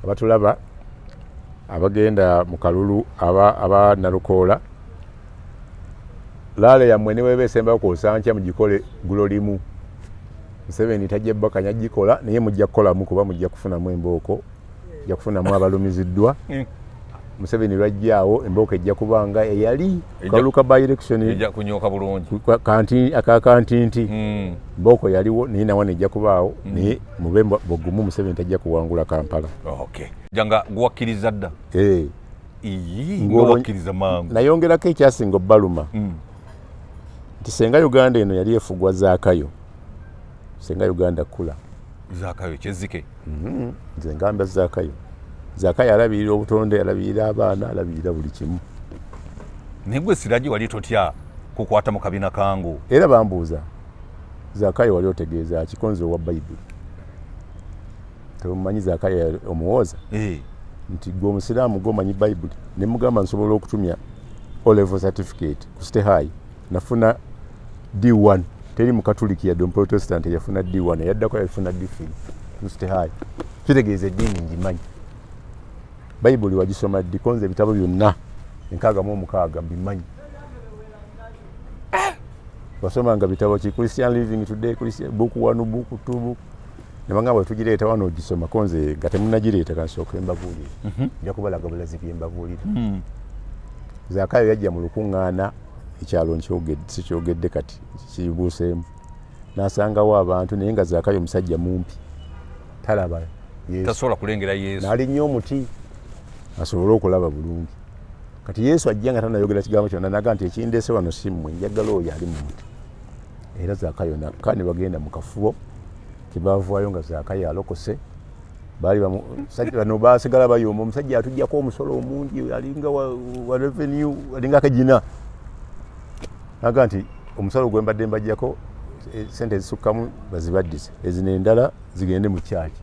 abatulaba abagenda mu kalulu aba Nalukoola laale yammwe ne weeba esembayo ku Osankya mugikole gulo limu. Museveni tajja Bakanya gikola naye mujja kukolamu kuba mujja kufunamu embooko, mujja kufunamu abalumiziddwa. Museveni lwajjaawo embooko ejja kubanga eyali kaluka by election ejja kunyooka bulungi kantinti mbooko yaliwo naye nawo nejja kubaawo naye mube bogumu Museveni tajja kuwangula Kampala. Okay. Janga guwakkiriza dda. Ng'owakkiriza mangu. Nayongerako ekyasinga obbaluma nti senga Uganda eno yali efugwa Zaakayo, senga Uganda kula Zaakayo Kyezike. Nze ngamba Zaakayo. Zaakayo alabirira obutonde, alabirira abaana, alabirira buli kimu. Naye gwe Siraji wali totya kukwata mu kabina kangu? Era bambuuza Zaakayo wali otegeeza kikonzi owa Bayibuli. Temumanyi Zaakayo omuwooza nti gwe omusiraamu gwomanyi Bayibuli. Ne mugamba nsobola okutumya O-level certificate ku State High nafuna D1. Teri mu Katoliki yadde Protestant yafuna D1, yaddako yafuna D3 ku State High. Kitegeeza eddiini ngimanyi. Bayibuli wagisoma ddi? Konze ebitabo byonna 66 bimanyi. Wasomanga bitabo ki? Christian Living Today, Christian book 1, book 2, book. Ne bangamba tugireeta wano ogisoma konze nga temunnagireeta kansooka embabuulire. Nja kubalaga bulazi byembabuulire. Zaakayo yajja mu lukuŋŋaana ekyalo sikyogedde kati kibuuseemu. N'asangawo abantu naye nga Zaakayo musajja mumpi. Talaba Yesu. Tasobola kulengera Yesu. N'alinnya omuti asobole okulaba bulungi. Kati Yesu ajja nga tanayogera kigambo kyonna naga nti ekindeese wano si mmwe, njagala oyo ali mu muti. Era Zaakayo nakka ne bagenda mu kafubo kebaavaayo nga Zaakayo alokose. Baali bano baasigala bayomba omusajja atuggyako omusolo omungi alinga wa revenue alinga akagina. Naga nti omusolo gwe mbadde mbajjako sente ezisukkamu bazibaddize, ezino endala zigende mu kyaki.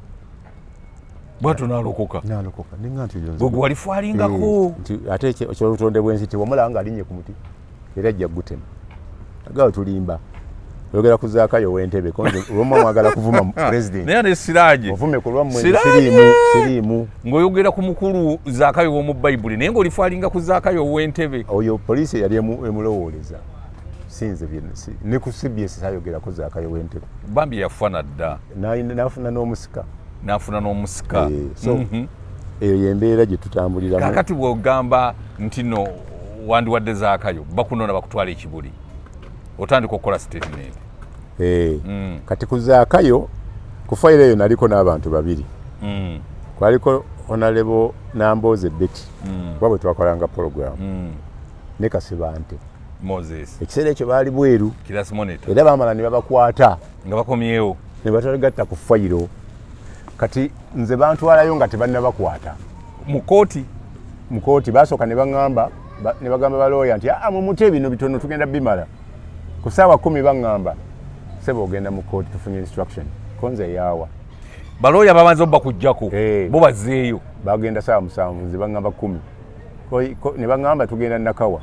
Bwatu n'alokoka. N'alokoka. Ninga nti gwe walifwalingako. Ate ekyobutonde bw'ensi tewamulaba ng'alinnye ku muti era ajja gutema. Agawo tulimba. Oyogera ku Zaakayo w'Entebbe konze olw'omwe mwagala kuvuma president. Naye ne Siraje. Ovume ku lwammwe siriimu. Ng'oyogera ku mukulu Zaakayo w'omu Bayibuli naye ng'olifwalinga ku Zaakayo w'Entebbe. Oyo poliisi yali emulowooleza. Sinze ne ku CBS sayogera ku Zaakayo w'Entebbe. Bambi yafuna dda. N'afuna n'omusika. N'afuna n'omusika. Eyo y'embeera gye tutambuliramu. Kakati bw'ogamba nti no wandiwadde Zaakayo bakunona bakutwala ekibuli. Otandika okukola statement. Kati ku Zaakayo ku fayiro eyo naliko n'abantu babiri. Kwaliko Honorable Nambooze Betty bwe twakolanga program ne Kasibante Moses. Ekiseera ekyo baali bweru Kiras Monitor. Era baamala ne babakwata nga bakomyewo ne batagatta ku fayiro. Kati nze bantwalayo nga tebannabakwata mu kooti basooka ne bagamba balooya nti mumute bino bitono tugenda bimala. Ku ssaawa 10 baŋŋamba sebo ogenda mu kooti tufunye instruction konze yaawa. Balooya babanza obba kujjako bo bazzeeyo bagenda ssaawa 7 nze baŋŋamba 10 ne baŋŋamba tugenda Nakawa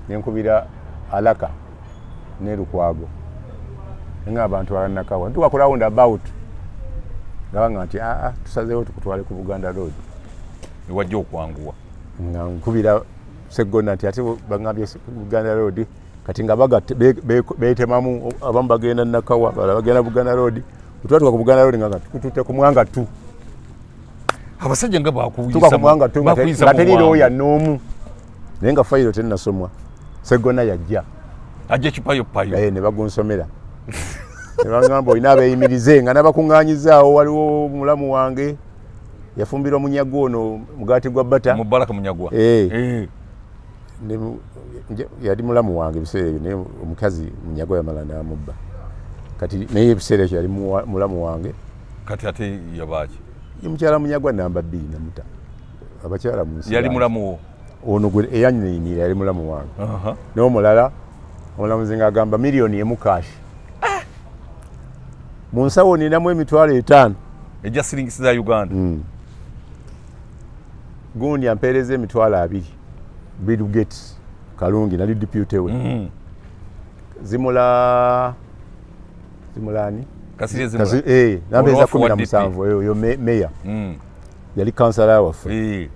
ne nkubira Alaka ne Lukwago nga abantu bala Nakawa ntuwa ku round about gabanga nti tusazeewo tukutwale ku Buganda Road wajja okwanguwa nga nkubira Seggona nti ate baŋŋambye Buganda Road kati nga bagatte beetemamu abamu bagenda Nakawa bala bagenda Buganda Road tutwatuka ku Buganda Road nga tukututte ku Mwanga 2 abasajja nga bakuyisa tuka ku Mwanga 2 nga teri looya n'omu naye nga fayiro tennasomwa. Seggona yajja ajja kipayo ne bagunsomera ne bagamba olina abeeyimirize nga nabakuŋŋaanyizaawo waliwo mulamu wange yafumbirwa munyago ono mugaati gwa bata Mubaraka Munyagwa yali mulamu wange ebiseera ebyo naye omukazi Munyago yamala n'amubba. Kati naye ebiseera ekyo yali mulamu wange. Kati ate yabaaki mukyala Munyagwa namba 2 namuta abakyala mu nsi yali mulamu ono gwe eyanyinira yali mulamu wange. N'omulala omulamuzi ng'agamba miliyoni emu kaashi mu nsawo ninamu emitwalo 5 ejja siringisi za Uganda. Gundi ampeereza emitwalo 2 Bill Gates Kalungi nali deputy we zimulani Kasirye nampeereza 17 yo meya yali kansala waffe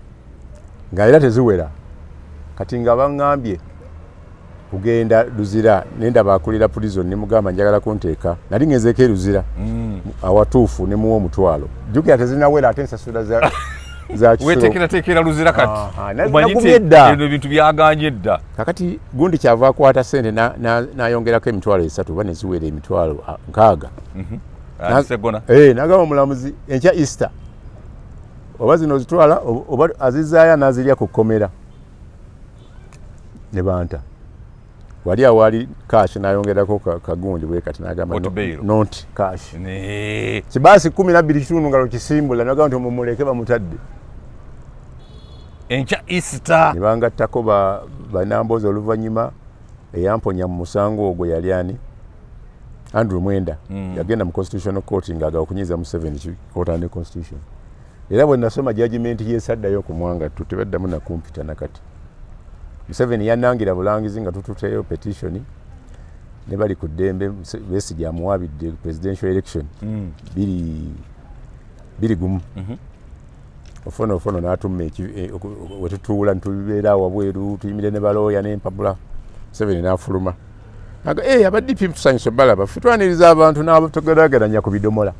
nga era teziwera kati nga baŋŋambye kugenda Luzira nendaba akulira prison ne mugamba njagala kunteeka nali ngezeeko Luzira awatuufu ne muwa omutwalo jjukira tezinawera ate ensasula za weteekerateekera Luzira kati omanyite ebintu byaganye dda kakati gundi kyava akwata ssente n'ayongerako emitwalo 3 oba ne ziwera emitwalo 6 n'agamba omulamuzi enkya Easter oba zino zitwala oba azizaaya n'azirya ku kkomera ne banta wali awali cash n'ayongerako kagundi bwe kati n'agamba not cash kibaasi 12 kitundu nga lokisimbula n'agamba nti mumuleke bamutadde enkya Easter ne bangattako banamboozi oluvannyuma eyamponya mu musango ogwo yali ani Andrew Mwenda yagenda mu Constitutional Court ng'agala okunyiza Museveni kikoota ne Constitution era bwe nasoma judgment yesaddayo ku mwanga tebaddamu na kumpita nakati Museveni yanangira bulangizi nga tututeyo petition ne bali ku ddembe Besigye amuwaabidde presidential election biri gumu ofono n'atumma wetutuula ntubeera wabweru tuyimire ne balooya n'empapula Museveni n'afuluma aba DP tusanyusa balaba ffe twaniriza abantu n'abatogeraageranya ku bidomola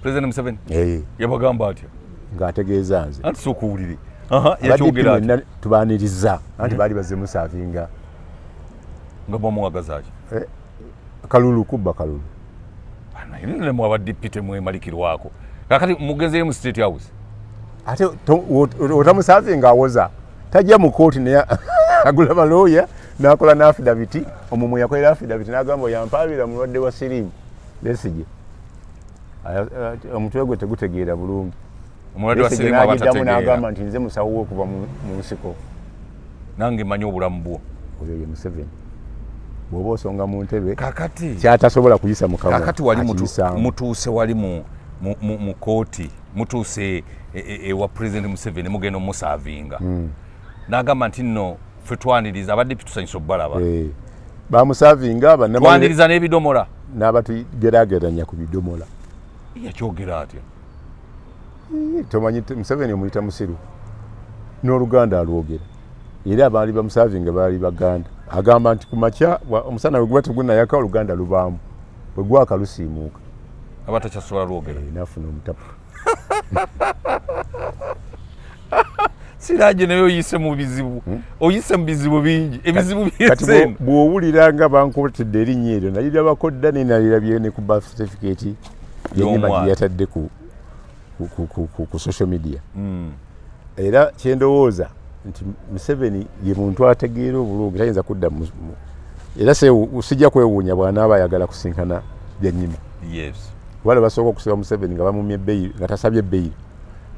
President Museveni yabagamba atya ng'ategeeza nze anti sookuwulire yakyogera atya tubaaniriza anti baali bazemu saavinga nga bamuwagaza ki kalulu kubba kalulu nemwe aba DP temwemalikirwako kakati mugezeyo mu State House ate otamusaavinga awoza tajja mu kooti naye agula balooya n'akola n'affidaviti omumwe yakolera affidaviti n'agamba yampaabira mulwadde wa siriimu Besigye omutwe gwe tegutegeera bulungi omulwadde wa siriimu abatategeera n'agamba nti nze musawo we okuva mu nsiko nange manyi obulamu bwo oyo ye Museveni bw'oba osonga mu ntebe kakati kyatasobola kuyisa mu kamwa kakati wali mutuuse wali mu kooti mutuuse ewa President Museveni mugenda omusaavinga n'agamba nti nno ffe twaniriza abadde pitusanyisa obbalaba bamusaavinga twaniriza n'ebidomola n'abatugeraageranya ku bidomola yakyogera atya tomanyi Museveni omuyita musiru n'Oluganda alwogera era abaali bamusaavinga baali Baganda agamba nti ku makya omusana bwe guba tegunayaka Oluganda lubaamu bwe gwaka lusiimuuka abatakyasobola lwogera nafuna omutapa Siraje naye oyise mu bizibu oyise mu bizibu bingi ebizibu byese bw'owulira nga bankotedde erinnya eryo nalirabako dda nenalirabye ne ku birth certificate yenyima gye yatadde ku social media era kyendowooza nti Museveni ye muntu ategeera obulungi tayinza kudda era sijja kwewuunya bw'anaaba ayagala kusinkana byanyima wale basooka okusiba Museveni nga bamumye ebbeeyi nga tasabye ebbeeyi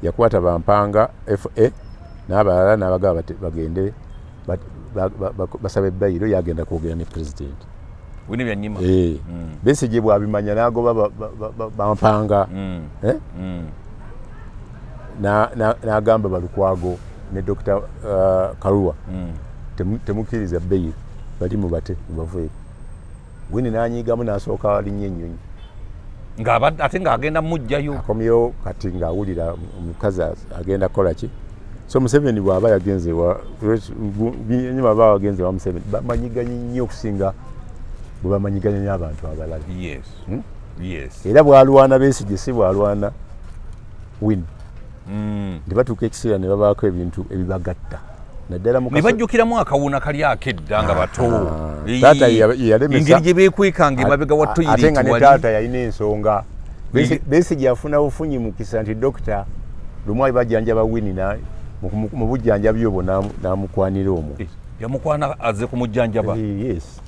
yakwata bampanga FA n'abalala n'abagaba bagende basaba ebbayiro yagenda kwogera ne president wini byanyima Besigye bw'abimanya n'agoba bampanga n'agamba Balukwago ne Dr. Karua temukkiriza bbayiro bali mubate mubaveeko wini n'anyiigamu n'asooka alinnya ennyonyi ate ng'agenda mujjayo akomyewo kati ng'awulira omukazi agenda kukola ki so Museveni bw'aba yagenze enyuma aba wagenze wa Museveni bamanyiganye nnyo okusinga bwe bamanyiganye n'abantu abalala era bw'alwana Besigye si bw'alwana wini tebatuuka ekiseera ne babaako ebintu ebibagatta naddala ne bajjukiramu akawuna kali akedda nga bato taata yalemesa engeri gye beekwekanga emabega wa toyireti ate nga ne taata yalina ensonga Besigye afuna bufunyi mukisa nti dokita lumwayi bajjanjaba wini mu bujjanjabi obwo n'amukwanira omwo yamukwana aze kumujjanjaba yes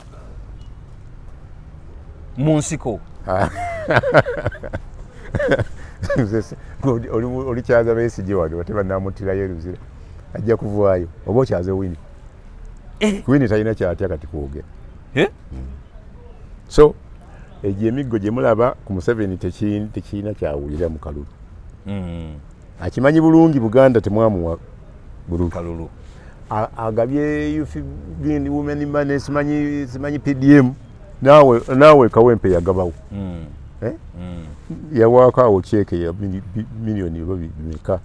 mu nsiko olikyaza Besigye wano bate banaamutirayo Luzira ajja kuvaayo oba okyaze wini wini talina kyatya kati kwogera so egyo emiggo gye mulaba ku Museveni tekirina kyawulira mu kalulu akimanyi bulungi Buganda temwamuwa kalulu agabye youth women money simanyi PDM naawe Kawempe yagabawo yawaako awo kyeke ya miliyoni bimeka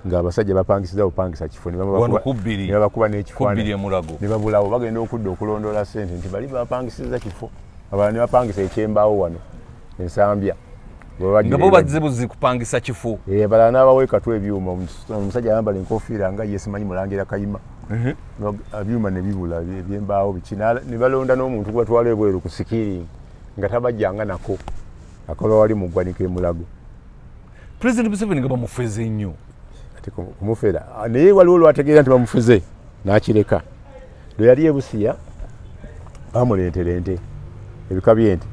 ng'abasajja bapangisiza bupangisa kifo ne babakuba n'ekifaananyi ne babulawo bagenda okudda okulondoola ssente nti bali bapangisiza kifo abalala ne bapangisa ekyembaawo wano ensambya nga bo bazibuzi kupangisa kifo abalala n'abawe katwa ebyuma omusajja ayambala enkofiira nga ye simanyi mulangira kayima ebyuma ne bibula ebyembaawo biki ne balonda n'omuntu gwatwala ebweru ku sikiringi nga tabajjanga nako akola wali mu ggwanika emulago President Museveni nga bamufeze nnyo ati kumufera naye waliwo lwategeera nti bamufeze n'akireka lwe yali ebusiya bamuleetera ente ebika by'ente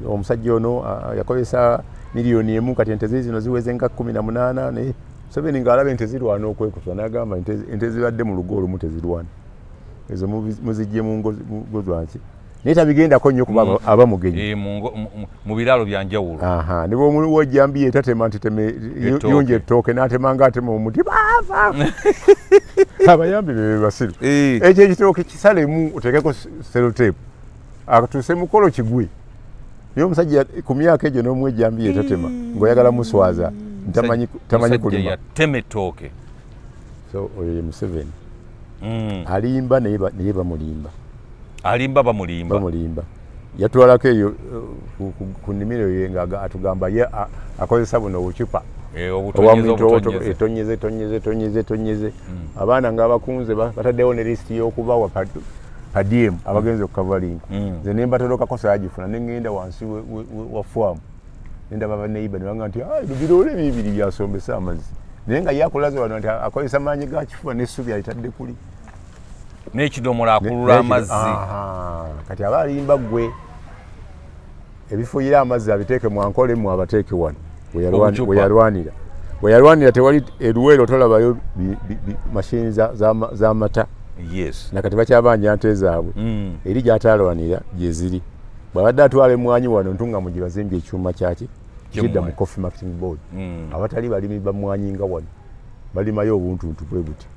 omusajja ono yakozesa miliyoni emu kati ente zino ziweze nga 18 naye Museveni ng'alaba ente zirwana okwekusa n'agamba ente zibadde mu lugo olumu tezirwana ezo muzijje mu ngo zwanki naye tabigendako nnyo kuba aba mugenyi mu biraalo byanjawulo ne bw'omuliwo ejjambiya etatema nti yonja ettooke n'atema ng'atema omuti baava abayambi be basiru ekyo ekitooke kisalemu oteekeko seroteepu akatuuse mukolo kigwe naye omusajja ku myaka egyo n'omu ejjambiya etatema ng'oyagala muswaza tamanyi kulima yatema ettooke so oyo ye Museveni alimba naye bamulimba bamulimba yatwalako eyo ku nnimiro ye nga atugamba ye akozesa buno obucupa etonyeze abaana ng'abakunze bataddewo ne lisiti y'okubawa padiemu abagenze okukavalinga nze ne mbatolokako saagifuna ne ŋŋenda wansi wa faamu nendaba baneiba ne bagamba nti biroole bibiri byasombesa amazzi naye nga yakulaze wano nti akozesa maanyi ga kifuba n'essubi alitadde kuli n'ekidomola akulula amazzi kati aba alimba ggwe ebifuyira amazzi abiteeke mu ankolemu abateeke wano we yalwanira tewali eruweero tolabayo mashini z'amata nakati bakyabanja nte zaabwe eri gy'ataalwanira gye ziri bw'abadde atwala emwanyi wano ntunga mu gye bazimbye ekyuma kyaki kidda mu coffee marketing board abatali balimi bamwanyi nga wano balimayo obuntuntu bwe buti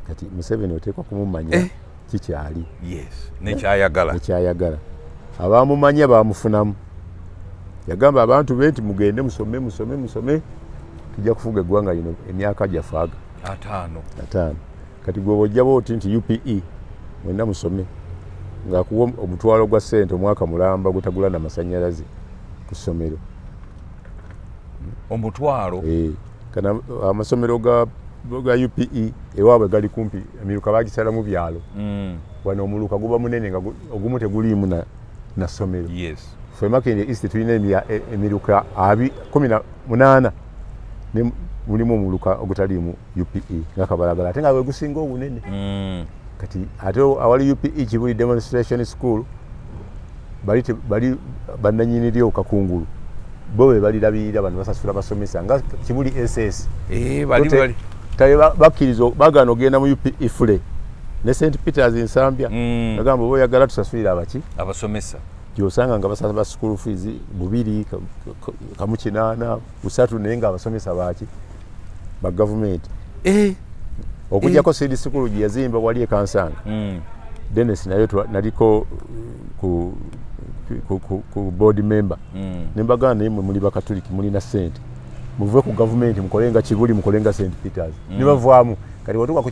kati Museveni oteekwa kumumanya kikyali nekyayagala abamumanya bamufunamu yagamba abantu be nti mugende musome tujja kufuga eggwanga lino emyaka gyafaaga 5 kati gwe bw'ojja booti nti UPE mwena musome ng'akuwa omutwalo gwa ssente omwaka mulamba gutagula na masannyalaze ku ssomero omutwalo kana amasomero ga UPE ewaabwe gali kumpi emiruka bagisala mu byalo wano omuluka guba munene nga ogumu teguliimu na ssomero ffe Makindye East tulina emiruka 18 mulimu omuluka ogutaliimu UPE nga kabalagala ate nga bwe gusinga obunene kati ate awali UPE Kibuli Demonstration School bali bannanyiniryo kakungulu bo be balirabirira bano basasula basomesa nga Kibuli SS bakkiriza bagana ogenda mu UPE Fule ne St Peters Nsambya bagamba bo yagala tusasulira abasomesa gyosanga nga basasa ba school fees 2 kamu 8 3 naye nga abasomesa baki ba government okujjako Seed School gye yazimba wali ekansanga Dennis nayo naliko ku board member nembagana naye muli bakatoliki mulina ssente muvuve ku government mukolenga Kibuli mukolenga St Peters nibavaamu kati watuka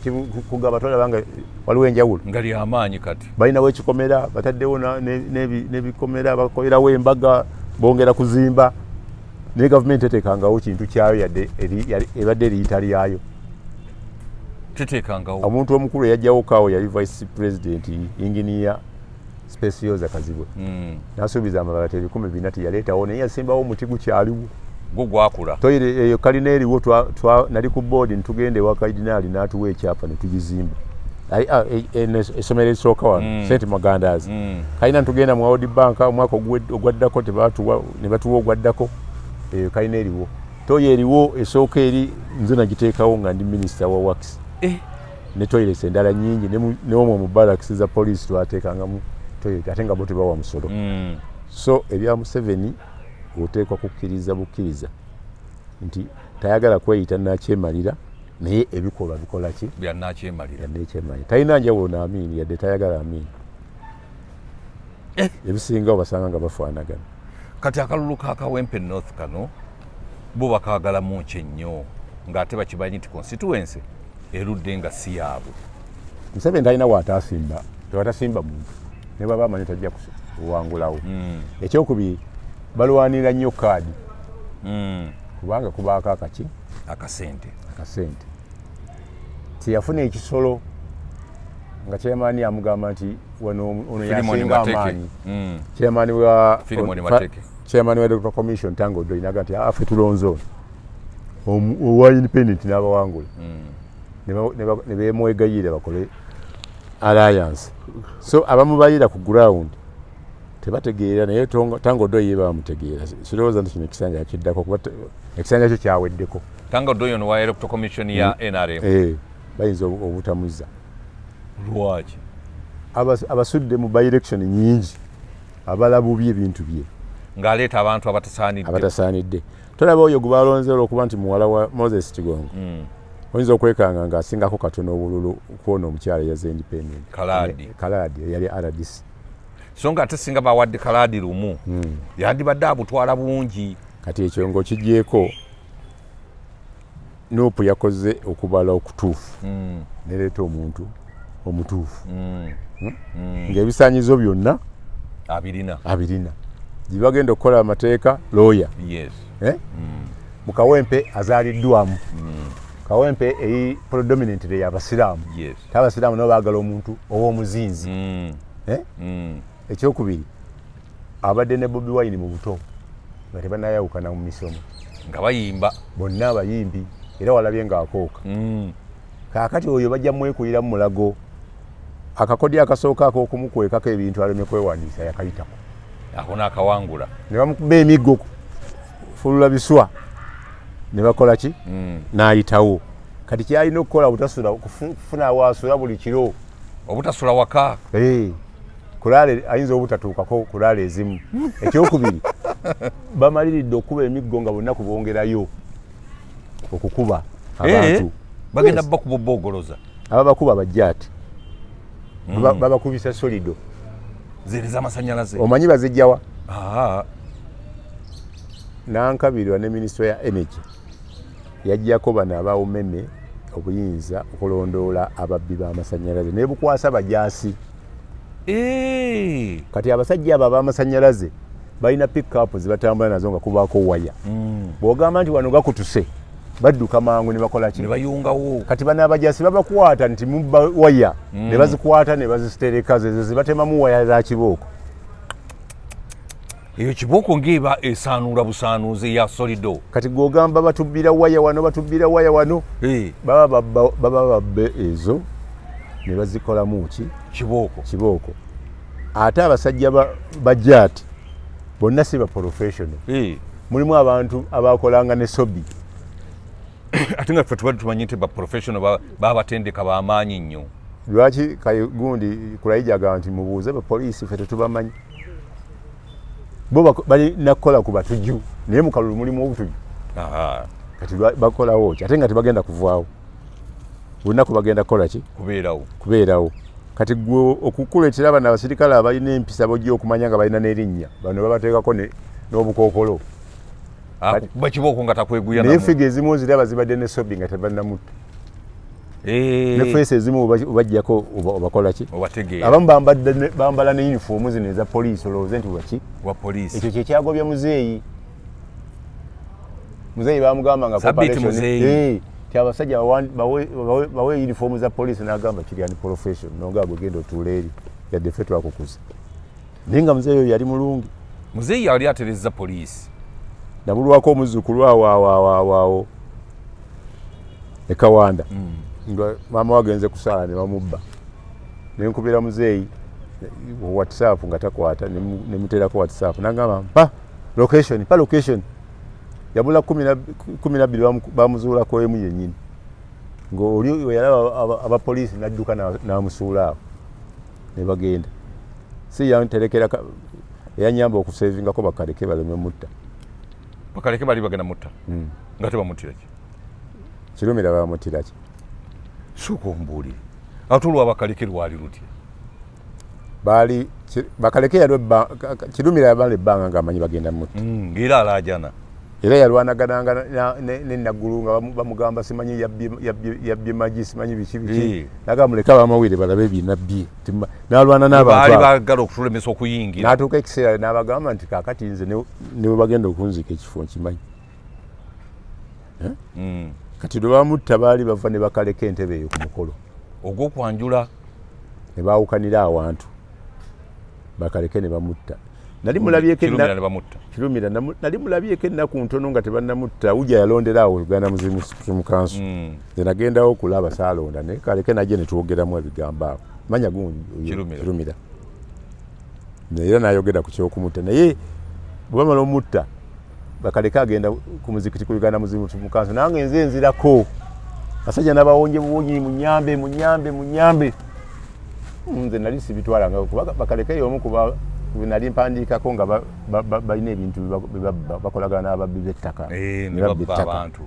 kugaba tolabanga waliwo enjawulo ngali amaanyi kati balinawo ekikomera bataddewo n'ebikomera bakolerawo embaga bongera kuzimba ne gavumenti eteekangawo kintu kyayo yadde ebadde eriyita lyayo teteekangawo omuntu omukulu eyajjawo kaawo yali vice president engineer Specioza Kazibwe n'asuubiza amabati 1,400 teyaleetawo naye yasimbawo omuti gukyaliwo gwakula toyire eyo kalina eriwo nali ku board ntugende wa kardinali n'atuwa ekyapa ne tugizimba essomero erisooka wano St Magandazi kalina ntugenda mu World Bank omwaka ogwaddako ne batuwa ogwaddako eyo kalina eriwo toyo eriwo esooka eri nze nagiteekawo nga ndi minisita wa works ne toyires endala nyingi neomwo mu barracks za police twateekangamu toyo ate nga bo tebawa musolo so ebya Museveni oteekwa kukkiriza bukkiriza nti tayagala kweyita nakyemalira naye ebikolwa bikola ki byannakyemalira talina njawulo n'Amin yadde tayagala Amin ebisinga obasanga nga bafaanagana kati akalulu ka Kawempe North kano bo bakagala munki nnyo ng'ate bakimanyi nti constituency erudde nga si yaabwe. Museveni talina watasimba muntu ne baba amanyi tajja kuwangulawo. Ekyokubiri balwanira nnyo kaadi kubanga kubaako akasente teyafuna ekisolo nga chairman amugamba nti ono yasinga amaanyi. Chairman wa Electoral Commission Tango Doi naga nti afe tulonze owa independent n'abawangula ne beemwegayira bakole alliance. So abamu bayira ku ground tebategeera naye Tango Doi ye bamutegeera. Sirowooza nti kino ekisanja kiddako kuba ekisanja kyo kyaweddeko. Tango Doi ono wa Electoral Commission ya NRM bayinza obutamuza. Lwaki? Abasudde mu by-election nyingi abalabubi ebintu bye ng'aleeta abantu abatasaanidde. Tolaba oyo gwe balonze olw'okuba nti muwala wa Moses Kigongo oyinza okwekanga ng'asingako katono obululu kwona omukyala yaze independent Kalaadi yali RDC. So nga ate singa bawadde Kalaadi lumu yandibadde abutwala bungi. Kati ekyo ng'okigyeko Nuupu yakoze okubala okutuufu nereeta omuntu omutuufu ng'ebisaanyizo byonna abirina gyebagenda okukola amateeka lawyer. Mu Kawempe azaaliddwamu Kawempe eri predominantly y'Abasiraamu. Abasiraamu nabo baagala omuntu ow'omuzinzi. Ekyokubiri abadde ne Bobi Wine mu buto nga tebanayawukana mu misomo nga bayimba bonna abayimbi era walabye ng'akooka. Kaakati oyo bajja mwekuulira mu mulago akakodi akasooka ak'okumukwekako ebintu aleme kwewandiisa yakayitako. Ako n'akawangula ne bamukuba emiggo fulula biswa ne bakola ki n'ayitawo. Kati kyalina okukola butasula kufuna awaasula buli kiro obutasula waka. Kulaale ayinza obutatuukako kulaale ezimu. Ekyokubiri bamaliridde okuba emiggo nga bonna kubongerayo okukuba abantu bagenda bakuba obbogoloza ababakuba bajjaati babakubisa solido ziri z'amasannyalaze. Omanyi bazijjawa? Nankabirwa ne Minisitule ya Energy yajjako bano abawumeme obuyinza okulondoola ababbi b'amasannyalaze ne bukwasa bajaasi. Kati abasajja abo ab'amasannyalaze balina pick-up zibatambula nazo nga kubaako waya. Bw'ogamba nti wano gakutuse badduka mangu ne bakola ki? Ne bayungawo. Kati bano abajaasi babakwata nti mubba waya ne bazikwata ne bazitereka ze zibatemamu waya za kibooko. Eyo kibooko ng'eba esaanuula busaanuuzi ya solido. Kati gw'ogamba batubbira waya wano baba babbe ezo ne bazikolamu ki? Kibooko. Ate abasajja bajjaati bonna si ba professional. Mulimu abantu abakolanga ne sobi. Ate nga ffe tubadde tumanyi nti ba professional babatendeka b'amaanyi nnyo. Lwaki gundi Kulayija nti mubuuze ba poliisi ffe tetubamanyi. Bo balina kukola ku batuju naye mu kalulu mulimu obutuju. Kati bakolawo ki ate nga tebagenda kuvaawo. Olunaku bagenda kukola ki? Kubeerawo. Kati gwe okukuleetera bano abasirikale abalina empisa bojja okumanya nga balina n'erinnya bano babateekako n'obukookolo. Bakibooko nga takweguya naye figa ezimu ziraba zibadde ne sobi nga tebannamutta. Ne feesi ezimu obajjako obakola ki? Abamu bambala ne yunifoomu zino eza poliisi olowooze nti wa poliisi. Ekyo kye kyagobya muzeeyi. Muzeeyi baamugamba nga ti abasajja bawe yunifoomu za poliisi n'agamba kiri ani profession nonga agenda otuula eri yadde ffe twakukuza. Naye nga muzeeyi oyo yali mulungi. Muzeeyi yali aterezza poliisi. Nabulwako omuzzukulu awo e Kawanda nga maama wagenze kusaala ne bamubba. Ne nkubira muzeeyi WhatsApp nga takwata ne muteerako WhatsApp n'agamba mpa location. Yabula 12 bamuzuulako emu yennyini. Ng'oli we yalaba abapoliisi n'adduka n'amusuula awo ne bagenda. Si yanterekera yanyamba okusevingako bakaleke baleme mutta. Bakaleke bali bagenda mutta nga tebamuttira ki? Kirumira bamuttira ki? Suuka ombuulire ate olwa bakaleke lwali lutya? Bakaleke yalwe Kirumira yabala ebbanga ng'amanyi bagenda mutta. Ng'era alaajana. era yalwanagananga ne Naggulu nga bamugamba simanyi yabbye magi simanyi biki nagamuleka bamawire balabe binabbye n'alwana n'abantu bagala okutulemesa okuyingira n'atuuka ekiseera n'abagamba nti kaakati nze ne bagenda okunzika ekifo nkimanyi kati lwe bamutta baali bava ne bakaleka entebe eyo ku mukolo ogw'okwanjula ne baawukanira awantu bakaleke ne bamutta nali mulabyeko ennaku ntono nga tebannamutta ujja yalondera awo Uganda Muslim Council nze nagendawo okulaba saalonda naye kaleke najje ne twogeramu ebigambo awo manya gundi Kirumira era n'ayogera ku kyokumutta naye bwe bamala omutta bakaleke agenda ku muzikiti ku Uganda Muslim Council nange nze nzirako basajja n'abawonje buwonyi munyambe nze nali sibitwalanga kuba bakaleke y'omu kuba nali mpandiikako nga balina ebintu bakolagana n'ababbi b'ettaka abantu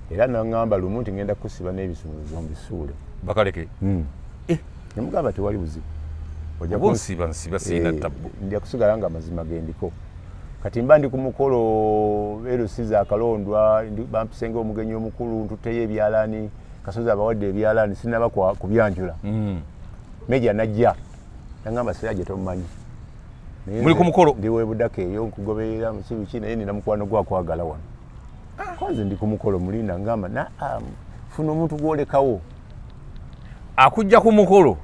era naŋŋamba lumu nti ngenda kusiba n'ebisumulizo mbisuule bakaleke nemugamba tewali buzibu nsiba siina ttabbu ndya kusigala nga amazima gendiko kati mba ndi ku mukolo erusiza akalondwa bampisenga omugenyi omukulu ntuteyo ebyalaani Kasozi abawadde ebyalaani sinaba kubyanjula Meja najja naŋŋamba Siraje tomumanyi muli ku mukolo ndiwe budaka eyo nkugoberera musibiki naye nina mukwano gwakwagala wano kwanze ndi ku mukolo mulinda ngamba funa omuntu gwolekawo akujja ku mukolo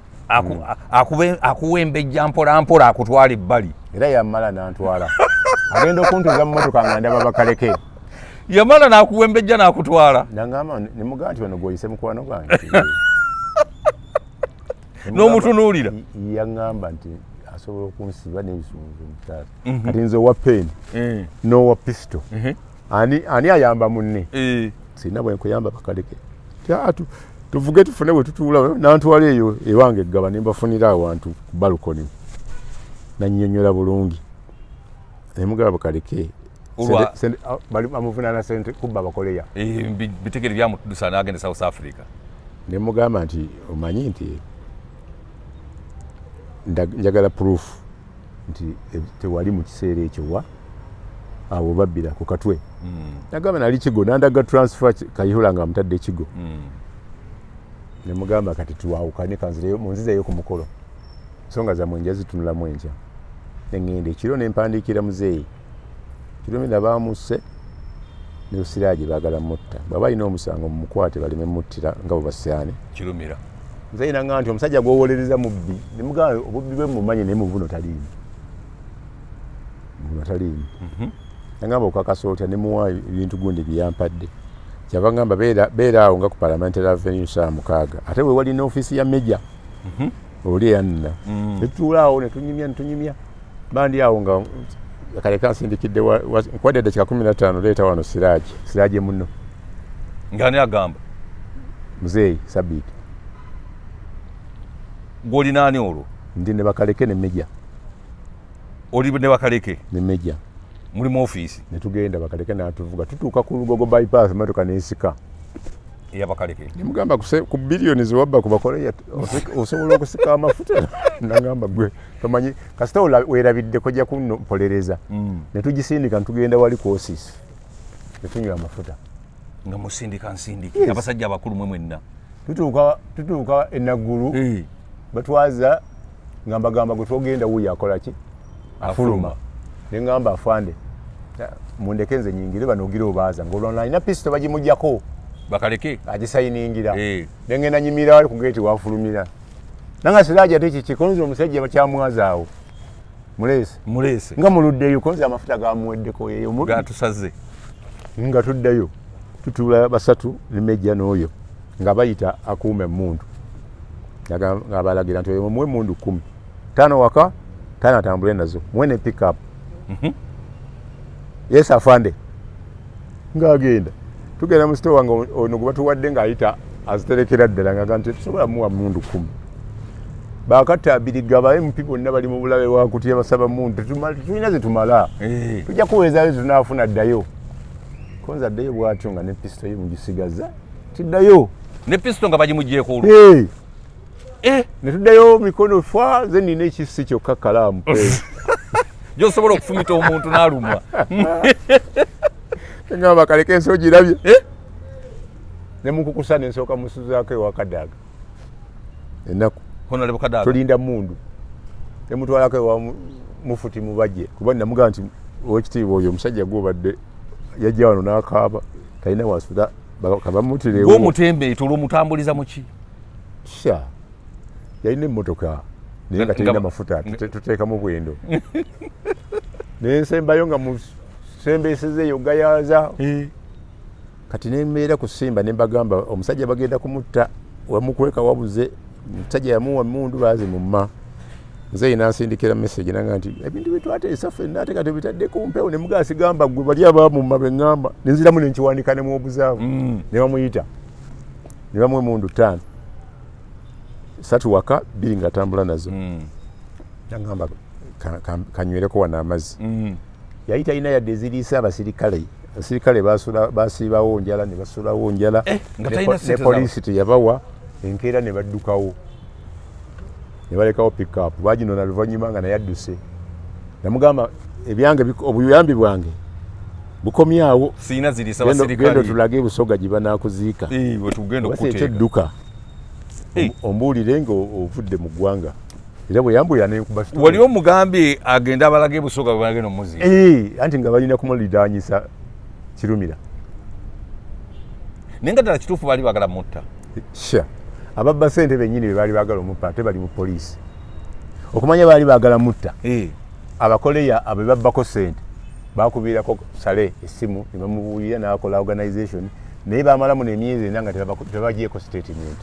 akuwembejja mpolampola akutwala ebbali era yammala n'antwala agenda okuntuuza mu mmotoka nga ndaba bakaleke yamala n'akuwembejja n'akutwala naŋŋamba nemugamba nti wano gw'oyise mukwano gwange n'omutunuulira yaŋŋamba nti asobola okunsiba n'ebisumulizo mutaata kati nze owa peeni n'owa pisito ani ayamba munne sirina bwe nkuyamba bakaleke tuvuge tufune bwe tutuula nantwala eyo ewange eggaba ne mbafunira awantu ku balukoni nannyonnyola bulungi nemugaba bakaleke bamuvunaana sente kubba bakoleya bitegere byamutudusa n'agenda South Africa nemugamba nti omanyi nti njagala proof nti tewali mu kiseera ekyo awo babbira ku katwe nagamba nali kigo nandaga transfer Kayihura nga mutadde kigo nemugamba kati tuwawukane kanzireyo munzizeeyo ku mukolo nsonga zammwe nja zitunulamu enkya neŋŋenda ekiro nempandiikira muzeeyi Kirumira baamusse ne Siraje baagala mutta bw'aba alina omusango mumukwate baleme muttira nga bwe basaane Kirumira nze nanga nti omusajja gwowolereza mubbi nemugamba obubbi bwe mumanye naye mubuno taliimu nagamba okakasa otya nemuwa ebintu gundi byeyampadde kyava ngamba beera awo nga ku Parliamentary Avenue saa 6 ate we wali n'ofiisi ya Meja oli eyanna netutuula awo netunyumya bandi awo nga kaleka nsindikidde nkwadde dakika 15 leeta wano Siraje muno ngani agamba muzeeyi Sabiiti gwoli naani olwo ndi ne bakaleke ne Meja oli ne bakaleke ne Meja muli mu ofiisi netugenda bakaleke n'atuvuga tutuuka ku Lugogo bypass emotoka n'esika eyabakaleke nemugamba ku biliyoni zewabba ku bakoleya osobola okusika amafuta nagamba gwe tomanyi kasita weerabidde kojja kunnopolereza netugisindika ntugenda wali ku osisi netunywa amafuta nga musindika nsindiki abasajja abakulu mwe mwenna tutuuka e Naggulu batwaza ngambagamba gwe twogenda wuyo akola ki afuluma neŋŋamba afande mundeke nze nyingire banogira obaaza ng'olwona alina pisito bagimugyako bakaleke agisayiningira nengenda nyimira wali ku geeti wafulumira nanga Siraje ate kiki konzi omusajja bakyamwaza awo mulese nga muluddeyo konzi amafuta gamuweddeko eyo gatusaze nga tuddayo tutuula basatu ne Meja n'oyo nga bayita akuuma emmundu nga balagira nti oyo muwe emmundu 10 5 waka 5 atambule nazo muwe ne pick up yes afande ng'agenda tugenda mu sitowa nga ono gwe batuwadde ng'ayita aziterekera ddala nga nti tusobola muwa mundu 10 bakata abiri gaba MP bonna bali mu bulabe wa kutya basaba mundu tulina zetumala tujja kuwezayo tunaafuna ddayo konza addayo bwatyo nga ne pisto ye mugisigaza tiddayo ne pisto nga bagimugyeko olwo ne tuddayo mikono fwa ze nina ekisi kyokka kalaamu gyosobola okufumita omuntu n'alumwa ngamba kaleke enso girabye ne mukukusa ne nsooka musuzaako ewa Kadaga ennaku Honorable Kadaga tulinda mundu ne mutwalako ewa mufuti mubajje kuba namugamba nti owekitiibwa oyo omusajja gwobadde yajja wano n'akaaba talina wasula kabamutirewo gwomutembe tulumutambuliza muki sha yalina emmotoka naye nga talina mafuta tuteekamu bwendo nensembayo nga musembesezeeyo gayaza kati nembeera ku Simba nembagamba omusajja bagenda kumutta wamukweka wabuze omusajja yamuwa mundu baze mumma nze inansindikira message nanga nti ebintu bitwateesa ffenna ate kati bitadde ku mpewo ne mugasigamba gwe bali abamumma bengamba nenziramu nenkiwandika ne muobuzaavu ne bamuyita ne bamuwa emundu 5 3 waka 2 nga tambula nazo nangamba kanywereko wana amazzi yayita ina yadde eziriisa abasirikale basiibawo njala ne basulawo njala ne poliisi teyabawa enkeera ne baddukawo ne balekawo pick up baginona luvannyuma nga naye adduse namugamba ebyange obuyambi bwange bukomyawo siina ziriisa basirikale gendo tulage ebusoga gye banaakuziika ekyedduka ombuulire nga ovudde mu ggwanga era bwe yambuya nenkuba wali omugambye agenda abalaga ebusoga bwe bagenda omuziika anti nga balina kumulidanyisa kirumira naye nga ddala kituufu baali baagala mutta sha ababba ssente bennyini be baali baagala omuppa ate bali mu poliisi okumanya baali baagala mutta abakoleya abo babbako ssente bakubiirako sale essimu ne bamubuulira n'akola organization naye baamalamu n'emyezi ena nga tebagyeko statement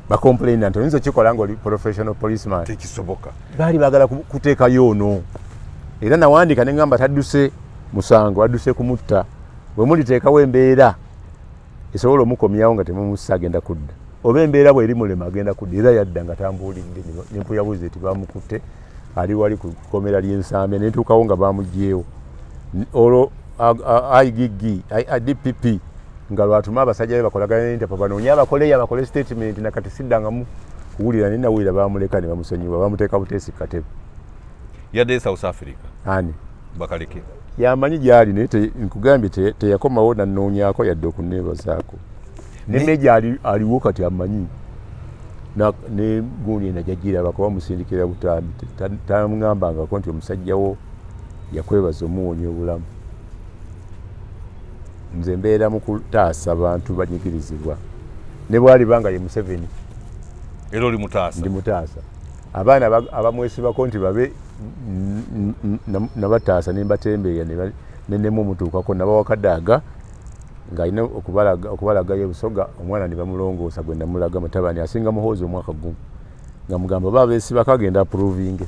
bakomplaina nti oyinza okikola nga oli professional policeman tekisoboka baali baagala kuteekayo ono era nawandika ne ngamba tadduse musango adduse kumutta bwe muliteekawo embeera esobola omukomyawo nga temumussa agenda kudda oba embeera bwe eri mulema agenda kudda era yadda nga tambuulidde nempuyabuze ti bamukutte ali wali ku kkomera ly'ensambe nentuukawo nga bamugyewo olwo DPP nga lwatuma abasajja be bakolagana n'entapa banoonya abakoleyo bakole statement nakati siddangamu kuwulira naye nawulira bamuleka ne bamusonyiwa bamuteeka buteesi katebe yadde South Africa ani bakaleke yamanyi gyali naye nkugambye teyakomawo nanoonyaako yadde okuneebazaako ne meja aliwo kati amanyi ne gundi najagiraba kuba musindikira butambi tamugambangako nti omusajjawo yakwebaza omuwonya obulamu nze mbeera mu kutaasa bantu banyigirizibwa ne bwali banga ye Museveni era oli mutaasa ndi mutaasa abaana abamwesibako nti babe nabataasa nembatembeeya nenemu omutuukako nabawa Kadaga ng'alina okubalagayo ebusoga omwana ne bamulongoosa gwe namulaga mutabani asinga muhoozi omwaka gumu nga mugamba baba beesibako agenda approving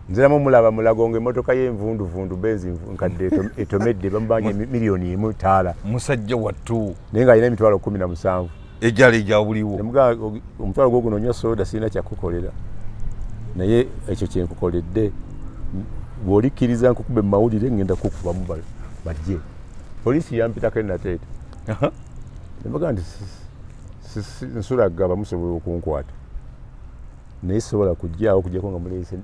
nziramu mulaba mulago ng'emmotoka y'envunduvundu benzi nkadde etomedde bamubanja miliyoni 1 taala musajja wattu naye ng'alina emitwalo 17 ejjala ejabuliwo omutwalo gwo guno onywa soda sirina kyakukolera naye ekyo kyenkukoledde bw'olikkiriza nkukuba emawulire ngenda kukubamu bajje poliisi yampitako enateete nembaga nti nsulagaba musobola okunkwata naye sobola kujjaawo kujjako nga muleese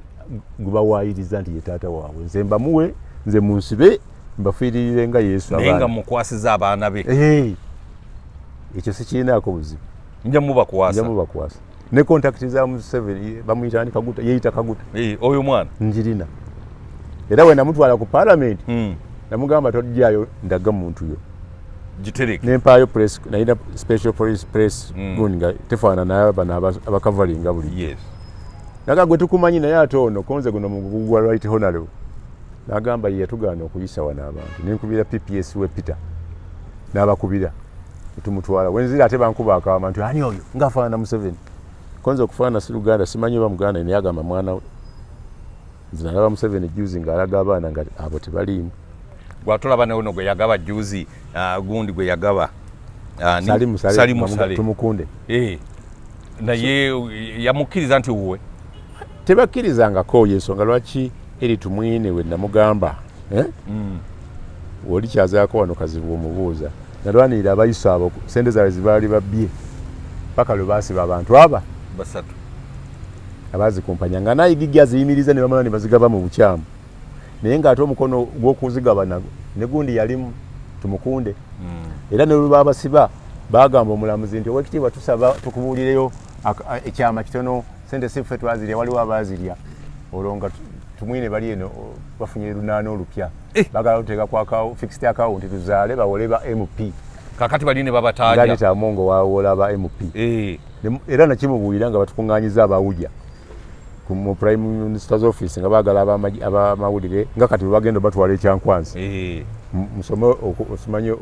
gubawaayiriza nti ye taata waabwe nze mbamuwe nze munsibe mbafiiririre nga Yesu naye nga mukwasiza abaana be ekyo sikiinaako buzibu nja mubakwasa ne kontakiti za Museveni bamuyita ni Kaguta yeeyita Kaguta oyo mwana njirina era we namutwala ku paalamenti namugamba tojjayo ndaga muntu yo gitereke nempaayo press nalina special police press gundi nga tefaanana naye bano abakavalinga buli naga gwe tukumanyi naye ate ono konze guno mugugu wa right honorable nagamba ye yatugaana okuyisa wana abantu nenkubira PPS we Peter n'abakubira tumutwala wenzira ate bankuba akawama nti ani oyo ngafaana Museveni konze okufaana si Luganda simanyi oba Muganda naye agamba mwana we nze nalaba Museveni juzi ng'alaga abaana nga abo tebaliimu gwatulaba neono gwe yagaba juzi gundi gwe yagaba Salimu tumukunde naye yamukkiriza nti wuwe tebakkirizangako yensonga lwaki eri tumwine we namugamba oli kyazaako wano kazibu omubuuza nalwanirira abayisa abo sente zaabwe zibaali babbye paka lwe baasiba abantu aba basatu abazikumpanya nga nayigigi aziyimiriza ne bamala ne bazigaba mu bukyamu naye ng'ate omukono gw'okuzigabana ne gundi yalimu tumukunde. Era ne lubabasiba bagamba omulamuzi nti Oweekitiibwa tusaba tukubuulireyo ekyama kitono sente siffe twazirya waliwo abaazirya olwo nga tumwine bali eno bafunye lunaana olupya bagala luteeka ku fixed account tuzaale bawole ba MP kakati bali ne babataaja Gani Tamongo wawola ba MP era nakimubuulira nga batukuŋŋaanyiza abawulya mu Prime Minister's Office nga baagala abamawulire nga kati bagenda batwala ekyankwanzi musome osimanye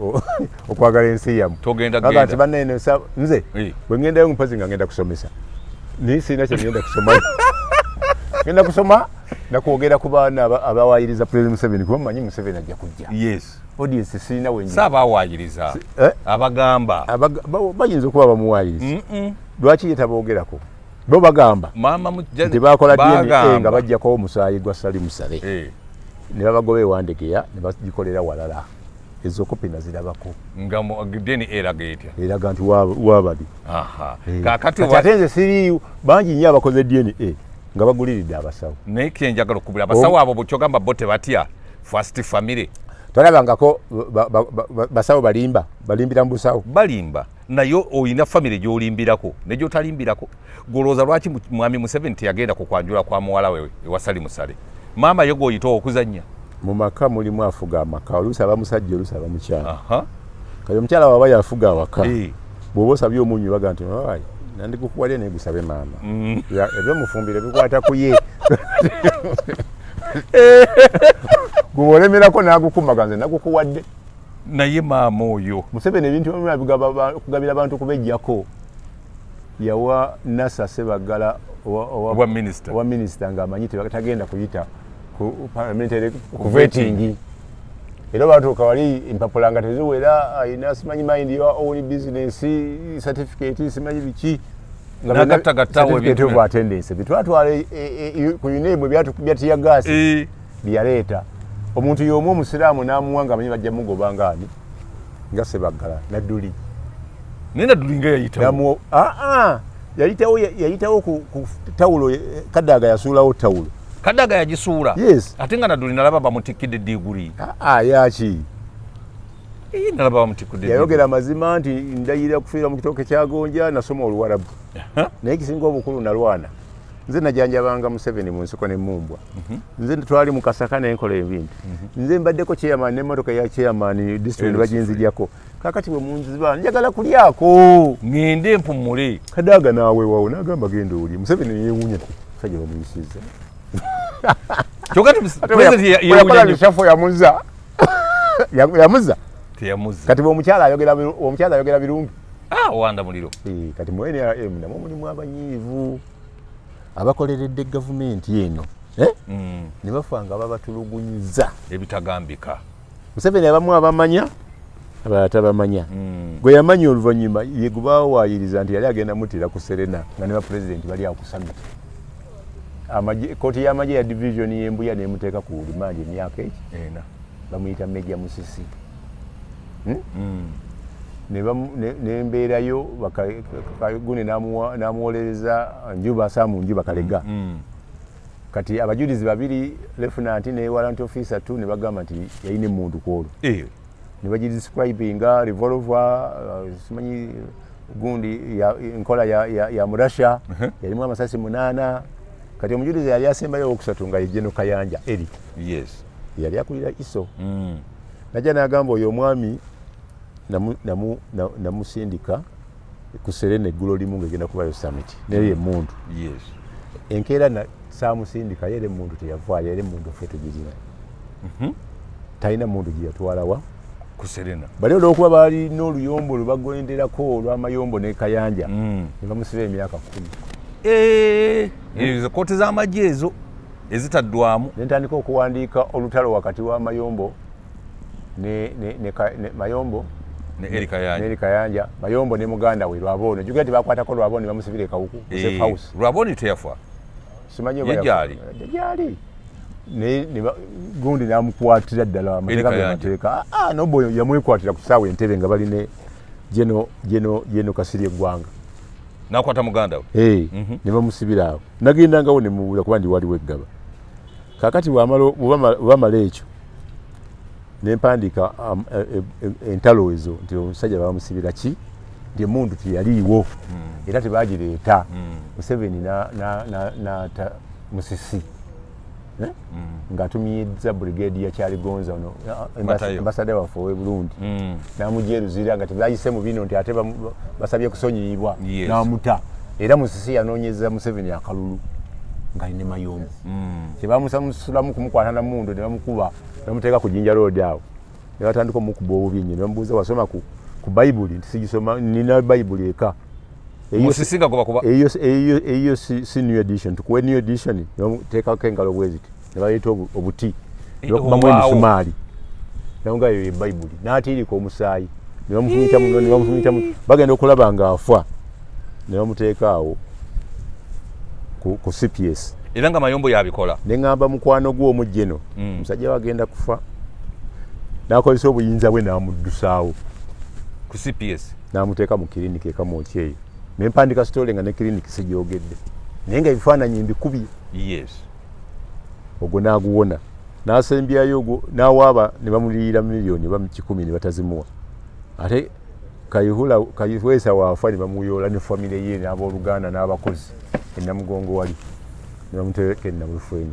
okwagala ensi yamu nti bannene nze bwe ngendayo mpazi nga ngenda kusomesa naye sirina kye ngenda kusoma ngenda kusoma nakwogera ku baana abawaayiriza President Museveni kuba mumanyi Museveni ajja kujja audience sirina wennyini saabawaayiriza abagamba bayinza okuba bamuwaayiriza lwaki ye taboogerako bo bagamba nti bakola DNA nga bajjako omusaayi gwa Sali Musale ne babagoba ewandegeya ne bagikolera walala ezo kopi nazirabako nga DNA eraga nti wabali kakati ate nze siri bangi nnyo abakoze DNA nga baguliridde abasawo naye kenjagala okubira abasawo abo bukyogamba bo tebatya first family tolabangako basawo balimbira mu busawo balimba naye oyina family gy'olimbirako ne gy'otalimbirako golooza lwaki mwami Museveni teyagenda kukwanjula kwa muwala we ewa Sali Musale maama yo goyita okuzannya mu maka mulimu afuga amaka oluusi aba musajja oluusi aba mukyala kale omukyala waaba yafuga awaka bw'oba osabye omunyu baga nti nandikukuwalya naye gusabe maama ebyomufumbire bikwata ku ye gwe olemerako n'agukumaga nze nagukuwadde naye maama oyo Museveni ebintu okugabira abantu kubejjako yawa NASA Sebagala owa minisita ng'amanyi tagenda kuyita ku parliamentary ku vetting era batuuka wali empapula nga teziwera ayina simanyi mind your own business certificate simanyi biki certificate of attendance bitwatwala ku UNEB byatiya gaasi byaleeta omuntu y'omu omusiraamu n'amuwa ng'amanyi bajja mugoba ngaani nga Sebagala Nadduli Nadduli nga yayitawo yayitawo ku tawulo Kadaga yasuulawo tawulo Kadaga yagisuula ate nga Nadduli nalaba bamutikidde diguli yaki nalaba bamutikidde yayogera mazima nti ndayira kufiira mu kitooke kya Gonja nasoma Oluwarabu naye kisinga obukulu nalwana nze najanjabanga Museveni mu nsiko n'emmumbwa nze twali mu Kasaka n'enkola ebintu nze mbaddeko chairman n'emmotoka ya chairman district baginzijjako kakati bwe munziba njagala kulyako ngende mpumule Kadaga naawe wawo n'agamba genda oli Museveni yeewuunya sajja bamuyisizza kyokati president yeewuunya lishafu yamuza teyamuza kati omukyala ayogera birungi owanda muliro kati mu NRM namwe mulimu abanyiivu abakoleredde gavumenti eno ne bafanga babatulugunyiza ebitagambika Museveni abamu abamanya abalala tabamanya gwe yamanya oluvannyuma ye gwe bawaayiriza nti yali agenda mutira ku Serena nga ne bapulezidenti bali awo ku summit kooti y'amagye ya division y'Embuya nemuteeka ku limanje emyaka eki bamuyita Meja Musisi nembeerayo Kagune n'amuwolereza Njuba Saamu Njuba Kalega kati abajulizi babiri lieutenant ne warrant officer 2 ne bagamba nti yayina emuntu kwolwo ne bagidescribinga revolver simanyi gundi enkola ya murasha yalimu amasasi 8 kati omujulizi yali asembayo okusatu nga General Kayanja eri yali akulira iso najja n'agamba oyo omwami namusindika ku Serena eggulo limu ng'egenda kubayo summit naye emuntu enkeera saamusindika yere emuntu teyavaayo era emuntu ffe tugirina talina muntu gye yatwalawa ku Serena bali olw'okuba balina oluyombo lwe bagenderako olw'amayombo ne Kayanja ne bamusiba emyaka 10 ezo kooti z'amagye ezo ezitaddwamu nentandika okuwandiika olutalo wakati w'amayombo ne Mayombo ne Eri Kayanja Mayombo ne muganda we Lwabono juga nti bakwatako Lwabono ne bamusibira ekawuku safe house Lwabono teyafa simanyi yajali ne gundi namukwatira ddala amateeka nobo yamwekwatira ku ssaawa entebe nga bali ne Jeno Kasirye Eggwanga nakwata muganda we ne bamusibira awo nagendangawo ne mubuuza kuba ndi waliwo eggaba kakati bwamala ekyo nempandika entalo ezo nti omusajja bamusibira ki nti emundu teyaliiwo era tebagireeta Museveni n'ata Musisi ng'atumiyizza brigade ya Kyaligonza ono ambasada waffe ow'e Burundi n'amujeruzira nga tebayise mu bino nti ate basabye kusonyiyibwa n'amuta era Musisi yanoonyeza Museveni akalulu ng'alina mayombo tebamusulamu kumukwata na mundu ne bamukuba bamuteeka ku Jinja Road awo ne batandika omukuba obubi nnyo ne bamubuuza wasoma ku Bayibuli nti sigisoma nina Bayibuli eka Musisinga kuba eyo si new edition tukuwe new edition ne bamuteekako engalo bweziti ne bayita obuti ne bakubamu emisumaali nawo eyo ye Bayibuli n'atiirika omusaayi ne bamufumita muno ne bamufumita bagenda okulaba ng'afa ne bamuteeka awo ku CPS era nga mayombo yabikola ne ngamba mukwano gw'omujjeno omusajja wagenda kufa n'akozesa obuyinza bwe n'amuddusaawo ku CPS n'amuteeka mu kiriniki ekamwokya eyo nempandika sitole nga ne kiriniki sigyogedde naye nga ebifaananyi mbikubye ogwo n'aguwona n'asembyayo ogwo n'awaaba ne bamuliyira miliyoni oba 10 ne batazimuwa ate Kayihwesa waafa ne bamuyoola ne famire ye n'abooluganda n'abakozi ennamugongo wali ne bamuteeka ennabufenyi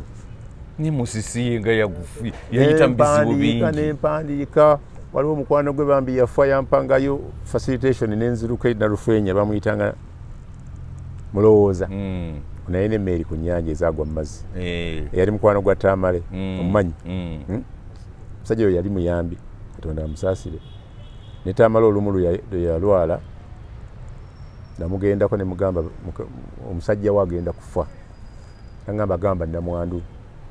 ni Musisi nga yagufi yayita mbizibu bingi n'empandiika waliwo omukwano gwe bambi yafa yampangayo facilitation n'enziruka ennalufenya bamuyitanga Mulowooza naye n'emmeeri ku nnyanja ezagwa mu mazzi eyali mukwano gwa Tamale omumanyi omusajja oyo yali muyambi Katonda amusaasire ne Tamale olumu lwe yalwala namugendako ne mugamba omusajja we agenda kufa nagamba gamba namwandu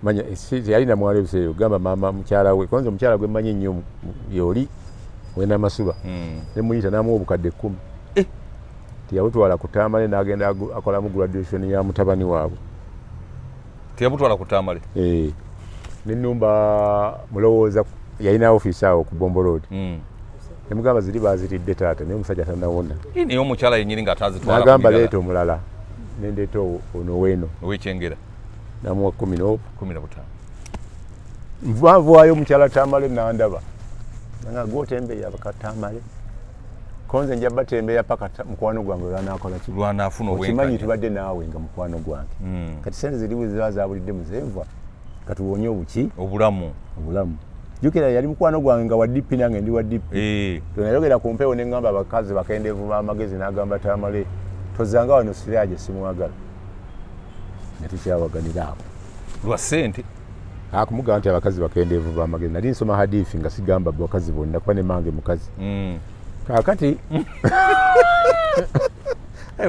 manya yali namwala ebiseera gamba maama mukyala we konze omukyala gwe mmanyi nnyo yoli wena masuba ne muyita n'amuwa obukadde 10 tiyabutwala ku Tamale n'agenda akolamu graduation ya mutabani waabwe tiyabutwala ku Tamale n'ennumba Mulowooza yalina ofiisi awo ku Bombo Road nemugamba ziri baziridde taata naye omusajja tanawona niyo omukyala yennyini ng'atazitwala n'agamba leeta omulala nendeeta ono weeno ow'ekyengera namuwa 15 nvaayo omukyala Tamale nandaba nga gwotembeeya baka Tamale konze nja batembeeya paka mukwano gwange lwanakola ki lwanaafuna okimanyi tubadde naawe nga mukwano gwange kati sente ziriwe ziba zabulidde muzenva katuwonye obuki obulamu jukira yali mukwano gwange nga waddipi nange ndi waddipi tonayogera ku mpewo ne ngamba abakazi bakendeevu b'amagezi n'agamba Tamale tozanga wano siraaje simwagala ne tukyawaganira awo lwa ssente akumugamba nti abakazi bakendeevu b'amagezi nali nsoma hadithi nga sigamba bakazi bonna kuba ne mange mukazi kaakati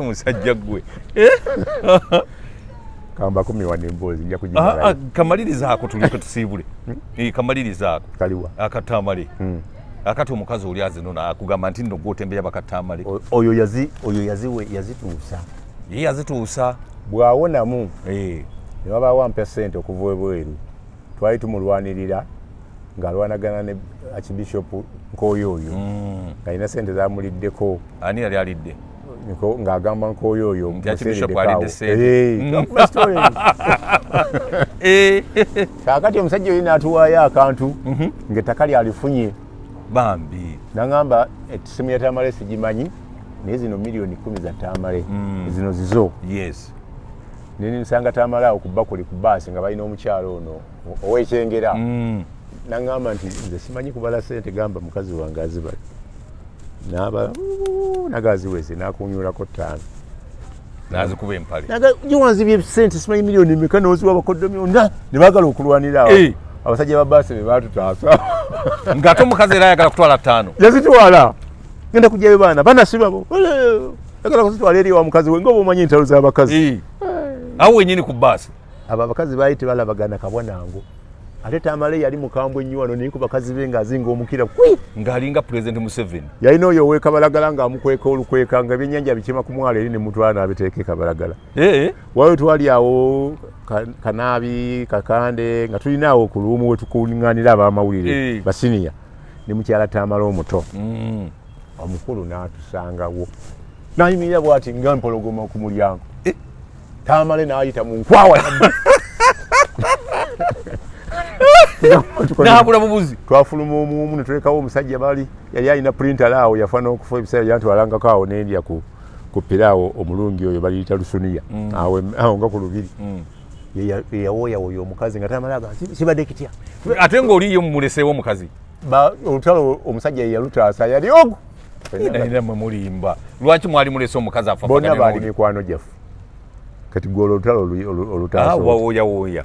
musajja gwe kamba 10 emboozi nja kugimala kamalirizaako tuleke tusiibule kamalirizaako kaliwa akatamale akati omukazi oli azinona akugamba nti nno gwotembeya bakatamale oyo yazituusa ye yazituusa bwawonamu ne babaawo ampa ssente okuva ebweru twali tumulwanirira ng'alwanagana ne Archbishop Nkooyooyo ng'alina ssente zamuliddeko ani yali alidde ng'agamba Nkooyooyo kaakati omusajja oyo n'atuwaayo akantu ng'ettaka lyalifunye bambi n'agamba essimu ya Tamale sigimanyi naye zino miliyoni 10 za Tamale zino zizo nsanga Tamale awo ku bakuli ku baasi nga balina omukyalo ono ow'ekyengera n'agamba nti nze simanyi kubala ssente gamba mukazi wange azibala nagaziweze nakunyulako 5 nazikuba empale giwanzibye ssente simanyi miliyoni meka noziwa abakoddomi onna ne baagala okulwanira awo abasajja ba baasi ne batutaasa ng'ate omukazi era ayagala kutwala 5 yazitwala genda kujjayo baana sibabo yagala kuzitwala eri wa mukazi we ngaoba omanyi entalo z'abakazi awo wenyini ku baasi abo abakazi baali tebalabagana kabwanango ate Tamale yali mukambwe nnyo wano naye ku bakazi be ng'azinga omukira ng'alinga President Museveni yalina oyo ow'ekabalagala ng'amukweka olukweka nga ebyennyanja bikima ku mwalo eri ne mutwala n'abiteeka ekabalagala waliwo twali awo Kanaabi Kakande nga tulina awo ku luumu we tukuŋŋaanira ab'amawulire basiniya ne mukyala Tamale omuto omukulu n'atusangawo n'ayimirira bw'ati nga mpologoma ku mulyango Tamale n'ayita mu nkwawa Nabula bubuzi. Twafuluma omumu ne tulekawo omusajja bali yali alina printer awo yafana okufa ebiseera yantu alangako awo n'endya ku piraawo omulungi oyo baliyita Lusuniya awo nga ku lubiri. Yawooyawooya omukazi nga tamalaga kibadde kitya. Ate ng'oliyo mumuleseewo omukazi. Olutalo omusajja yalutaasa yali ogu. Naye mulimba. Lwaki mwali mulese omukazi afa? Bonna baali mikwano gyaffe. Kati gwe olutalo olutaasa. Wawooyawooya.